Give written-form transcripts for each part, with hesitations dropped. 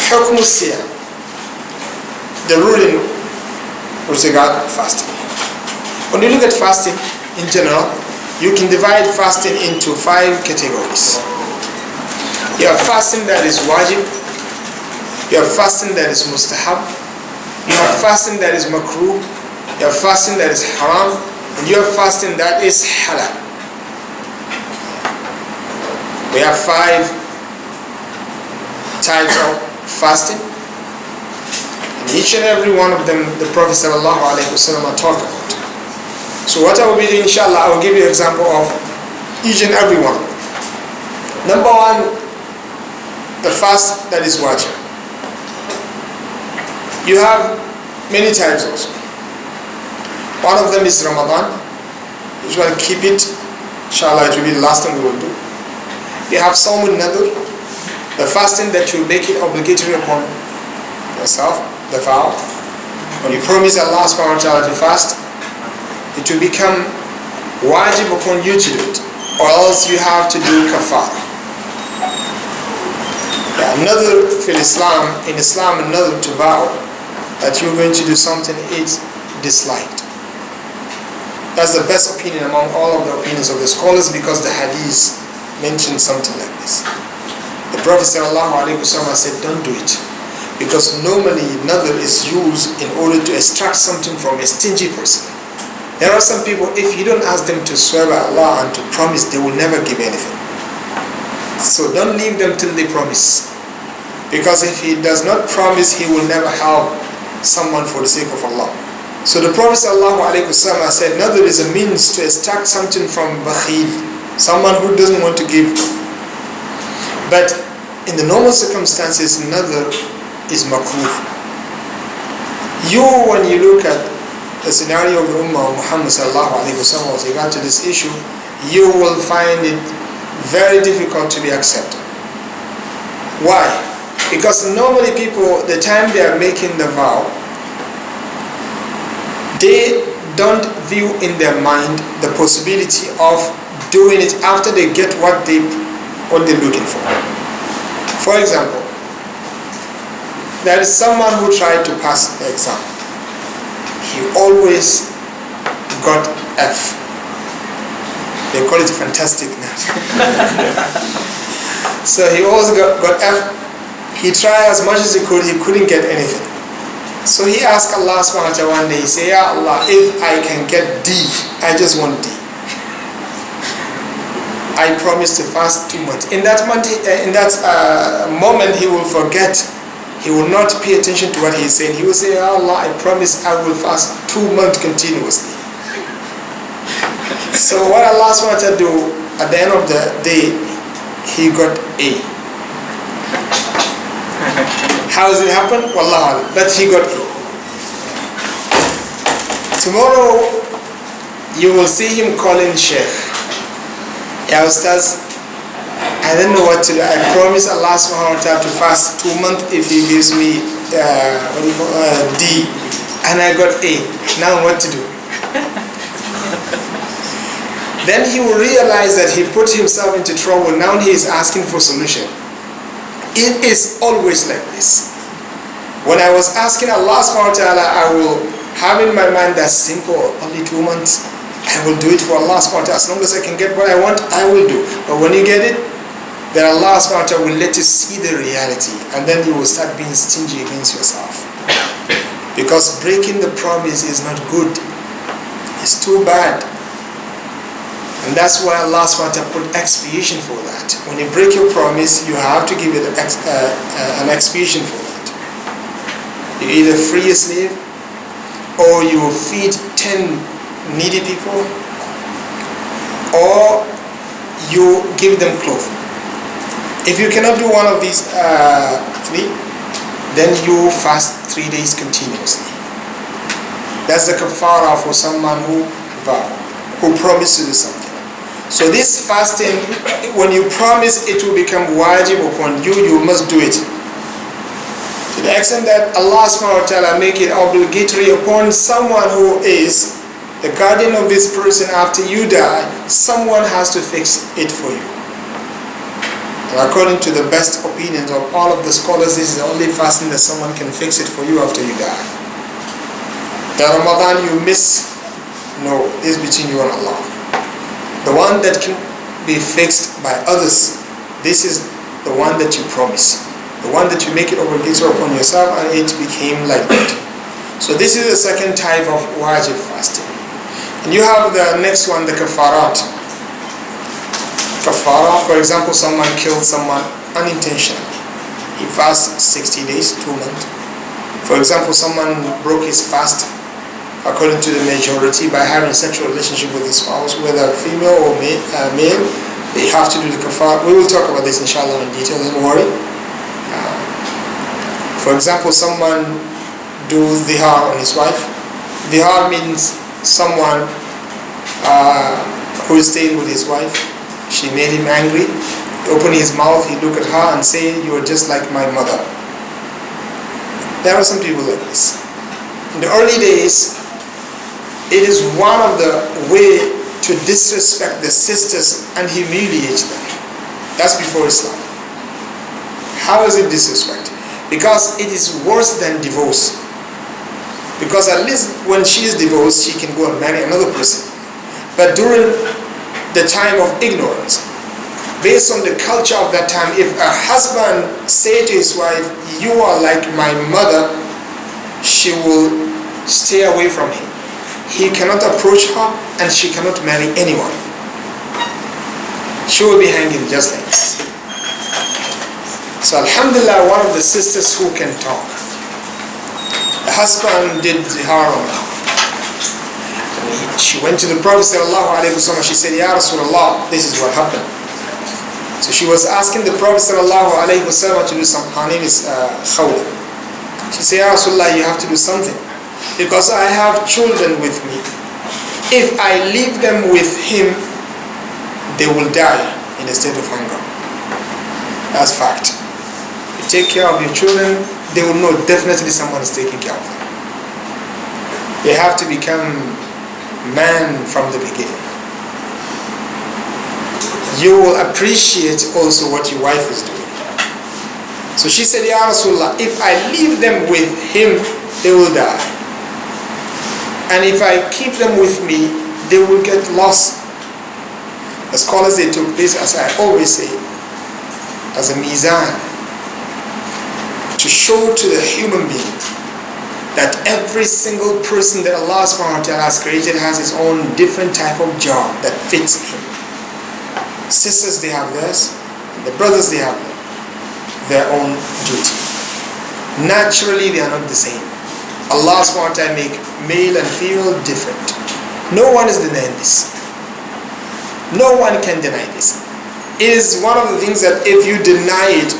حكم الصيام, the ruling with regard to fasting. When you look at fasting in general, you can divide fasting into 5 categories. You have fasting that is wajib, you have fasting that is mustahab, you have fasting that is makruh, you have fasting that is haram, and you have fasting that is halal. We have 5 types of fasting, and each and every one of them the Prophet ﷺ talked about. So what I will be doing, inshallah, I will give you an example of each and every one. Number 1, the fast that is wajib. You have many types also. One of them is Ramadan. You want to keep it, inshallah, it will be the last thing we will do. You have Sawm al-Nadhr, the fasting that you make it obligatory upon yourself, the vow. When you promise Allah subhanahu wa ta'ala to fast, it will become wajib upon you to do it, or else you have to do kafara. Another in Islam, another to vow that you're going to do something is disliked. That's the best opinion among all of the opinions of the scholars, because the hadith mentioned something like this. The Prophet ﷺ said, don't do it, because normally another is used in order to extract something from a stingy person. There are some people, if you don't ask them to swear by Allah and to promise, they will never give anything. So don't leave them till they promise, because if he does not promise, he will never help someone for the sake of Allah. So the Prophet ﷺ said, another is a means to extract something from bakhil, someone who doesn't want to give. But in the normal circumstances, another is makruh. When you look at the scenario of the Ummah of Muhammad ﷺ with regard to this issue, you will find it very difficult to be accepted. Why? Because normally people, the time they are making the vow, they don't view in their mind the possibility of doing it after they get what they're looking for. For example, there is someone who tried to pass the exam. He always got F. They call it fantastic now. So he always got F. He tried as much as he couldn't get anything. So he asked Allah subhanahu wa ta'ala one day, he said, Ya Allah, if I can get D, I just want D. I promise to fast 2 months. In that moment, he will forget. He will not pay attention to what he is saying. He will say, Ya Allah, I promise I will fast 2 months continuously. So what Allah subhanahu wa ta'ala do, at the end of the day, he got A. How does it happen? Wallah, but he got A. Tomorrow, you will see him calling Sheikh. Ya Ustaz, I don't know what to do. I promise Allah subhanahu wa ta'ala to fast 2 months if he gives me D, and I got A. Now what to do? Then he will realize that he put himself into trouble. Now he is asking for solution. It is always like this. When I was asking Allah subhanahu wa ta'ala, I will have in my mind that simple, only 2 months. I will do it for Allah subhanahu wa ta'ala. As long as I can get what I want, I will do. But when you get it, then Allah subhanahu wa ta'ala will let you see the reality, and then you will start being stingy against yourself. Because breaking the promise is not good. It's too bad. And that's why Allah subhanahu wa ta'ala put expiation for that. When you break your promise, you have to give it an expiation for that. You either free a slave, or you feed 10 needy people, or you give them clothing. If you cannot do one of these 3, then you fast 3 days continuously. That's the kafara for someone who promised to do something. So this fasting, when you promise, it will become wajib upon you. You must do it. To the extent that Allah subhanahu wa ta'ala make it obligatory upon someone who is the guardian of this person after you die, someone has to fix it for you. according to the best opinions of all of the scholars, this is the only fasting that someone can fix it for you after you die. The Ramadan you miss, no, is between you and Allah. The one that can be fixed by others, this is the one that you promise. The one that you make it obligatory upon yourself, and it became like that. So this is the second type of wajib fasting. And you have the next one, the kafarat. Kafara, for example, someone killed someone unintentionally. He fasts 60 days, 2 months. For example, someone broke his fast according to the majority by having a sexual relationship with his spouse, whether female or male. They have to do the kafara. We will talk about this inshallah in detail, don't worry. For example, someone do zihar on his wife. Zihar means someone who is staying with his wife. She made him angry. He opened his mouth, he looked at her and said, "You are just like my mother." There are some people like this. In the early days, it is one of the way to disrespect the sisters and humiliate them. That's before Islam. How is it disrespect? Because it is worse than divorce. Because at least when she is divorced, she can go and marry another person. But during the time of ignorance, based on the culture of that time, if a husband say to his wife, "You are like my mother," she will stay away from him. He cannot approach her, and she cannot marry anyone. She will be hanging just like this. So alhamdulillah, one of the sisters who can talk, the husband did zihar on her. She went to the Prophet sallallahu alaihi wasallam. She said, "Ya Rasulullah, this is what happened." So she was asking the Prophet sallallahu alaihi wasallam to do something. Her name is Khawla. She said, "Ya Rasulullah, you have to do something, because I have children with me. If I leave them with him, they will die in a state of hunger." That's fact. You take care of your children, they will know definitely someone is taking care of them. They have to become man from the beginning. You will appreciate also what your wife is doing. So she said, "Ya Rasulullah, if I leave them with him, they will die. And if I keep them with me, they will get lost." The scholars, they took this, as I always say, as a mizan, to show to the human being that every single person that Allah subhanahu wa ta'ala has created has his own different type of job that fits him. Sisters, they have theirs, and the brothers, they have their own duty. Naturally, they are not the same. Allah subhanahu wa ta'ala make male and female different. No one is denying this. No one can deny this. It is one of the things that if you deny it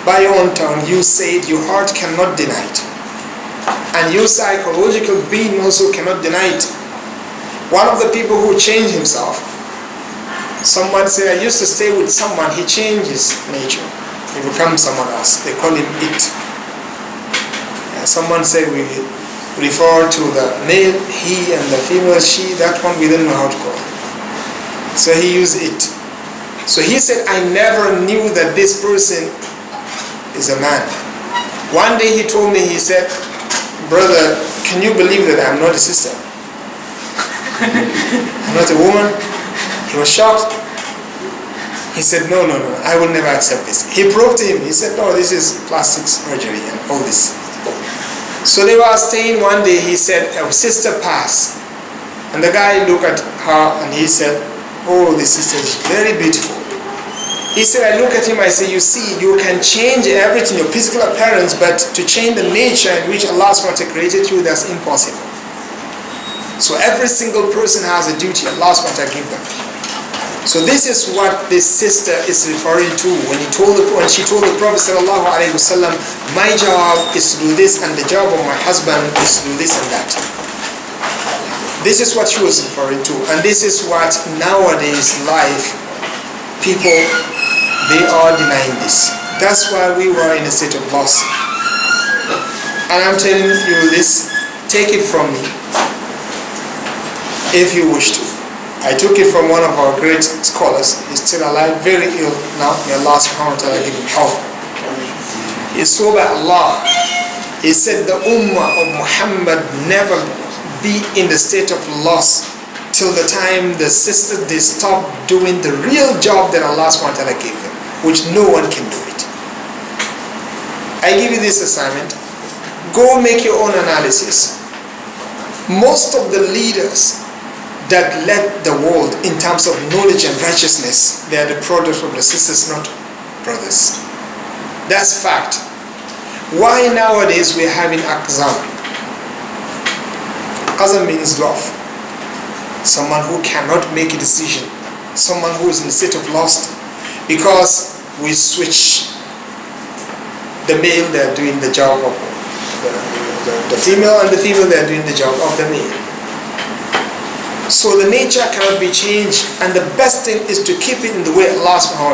by your own tongue, you say it, your heart cannot deny it. And your psychological being also cannot deny it. One of the people who changed himself, someone said, "I used to stay with someone, he changed his nature. He becomes someone else." They call him it. Someone said we refer to the male, he, and the female, she. That one we don't know how to call. So he used it. So he said, "I never knew that this person is a man." One day he told me, he said, "Brother, can you believe that I'm not a sister? I'm not a woman?" He was shocked. He said, no, I will never accept this." He proved to him. He said, "No, this is plastic surgery and all this." So they were staying one day. He said, "Our sister passed." And the guy looked at her and he said, "Oh, this sister is very beautiful." He said, "I look at him, I say, you see, you can change everything, your physical appearance, but to change the nature in which Allah SWT created you, that's impossible." So every single person has a duty Allah SWT give them. So this is what this sister is referring to when she told the Prophet sallallahu alaihi wasallam, "My job is to do this, and the job of my husband is to do this and that." This is what she was referring to, and this is what nowadays life people, they are denying this. That's why we were in a state of loss. And I'm telling you this, take it from me if you wish to. I took it from one of our great scholars. He's still alive, very ill now. May Allah subhanahu wa ta'ala give him health. He swore by Allah. He said the ummah of Muhammad never be in the state of loss till the time the sisters they stop doing the real job that Allah subhanahu wa ta'ala gave them, which no one can do it. I give you this assignment. Go make your own analysis. Most of the leaders that led the world in terms of knowledge and righteousness, they are the product of the sisters, not brothers. That's fact. Why nowadays we're having akzam? Akzam means love. Someone who cannot make a decision. Someone who is in a state of loss. Because we switch. The male, they're doing the job of the female, and the female, they're doing the job of the male. So the nature cannot be changed, and the best thing is to keep it in the way Allah subhanahu wa ta'ala